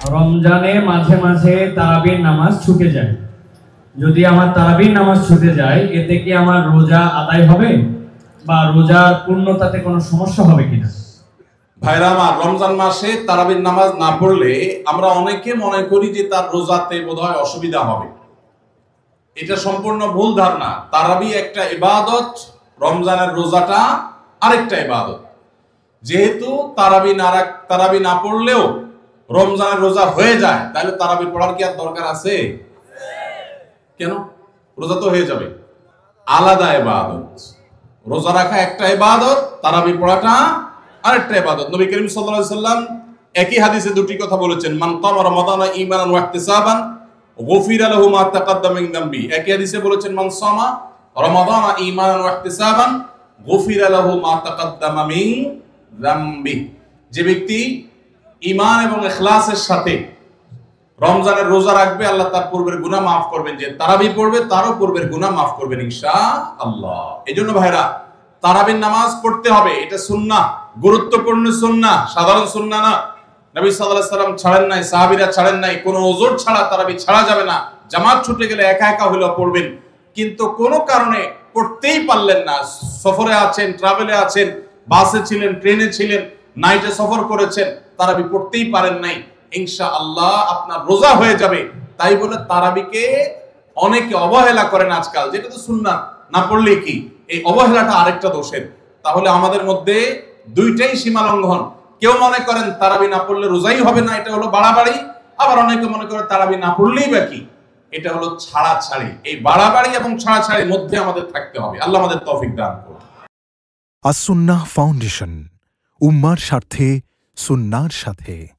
রমজানে মাঝে মাঝে তারাবির নামাজ ছুটে যায়। যদি আমার তারাবির নামাজ ছুটে যায়, এতে কি আমার রোজা আদায় হবে বা রোজার পূর্ণতাতে কোনো সমস্যা হবে কিনা? ভাইরা আমার, রমজান মাসে তারাবির নামাজ না পড়লে আমরা অনেকে মনে করি যে তার রোজাতে বোধহয় অসুবিধা হবে। এটা সম্পূর্ণ ভুল ধারণা। তারাবি একটা ইবাদত, রমজানের রোজাটা আরেকটা ইবাদত। যেহেতু তারাবি না পড়লেও রমজানের রোজা হয়ে যায়, তাহলে তারাবি পড়ার কি আর দরকার আছে? কেন? রোজা তো হয়ে যাবে। আলাদা ইবাদত। রোজা রাখা একটা ইবাদত, তারাবি পড়াটা আরেকটা ইবাদত। নবী করিম সাল্লাল্লাহু আলাইহি সাল্লাম একই হাদিসে দুটি কথা বলেছেন, মান কামা রমাদানা ঈমানান ওয়া ইহতিসাবান গুফিরা লাহু মা তাকাদ্দামা মিন যামবি। একই হাদিসে বলেছেন, মান সামা রমাদানা ঈমানান ওয়া ইহতিসাবান গুফিরা লাহু মা তাকাদ্দামা মিন যামবি। যে ব্যক্তি ঈমান এবং ইখলাসের সাথে রমজানের রোজা রাখবে, আল্লাহ তার পূর্বের গুনাহ মাফ করবেন। যে তারাবি পড়বে, তারও পূর্বের গুনাহ মাফ করবেন ইনশাআল্লাহ। এজন্য ভাইরা, তারাবির নামাজ পড়তে হবে। এটা সুন্নাহ, গুরুত্বপূর্ণ সুন্নাহ, সাধারণ সুন্নাহ না। নবী সাল্লাল্লাহু আলাইহি সাল্লাম ছাড়েন নাই, সাহাবীরা ছাড়েন নাই। কোনো ওযর ছাড়া তারাবি ছাড়া যাবে না। জামাত ছুটে গেলে একা একা হলেও পড়বেন, কিন্তু কোনো কারণে পড়তেই পারলেন না, সফরে আছেন, ট্রাভেলে আছেন, বাসে ছিলেন, ট্রেনে ছিলেন, নাইটে সফর করেছেন, তারাবি পড়তেই পারেন নাই, ইনশাআল্লাহ আপনার রোজা হয়ে যাবে। তাই বলে তারাবিকে অনেকে অবহেলা করেন আজকাল, যেটা তো সুন্নাহ, না পড়লে কি? এই অবহেলাটা আরেকটা দোষের। তাহলে আমাদের মধ্যে দুইটাই সীমা লঙ্ঘন। কেউ মনে করেন তারাবি না পড়লে রোজাই হবে না, এটা হলো বাড়াবাড়ি। আবার অনেকে মনে করে তারাবি না পড়লেই বা কি, এটা হলো ছাড়াছাড়ি। এই বাড়াবাড়ি এবং ছাড়াছাড়ির মধ্যে আমাদের থাকতে হবে। আল্লাহ আমাদের তৌফিক দান করুন। আস-সুন্নাহ ফাউন্ডেশন, উম্মার স্বার্থে, সুন্নাহর সাথে।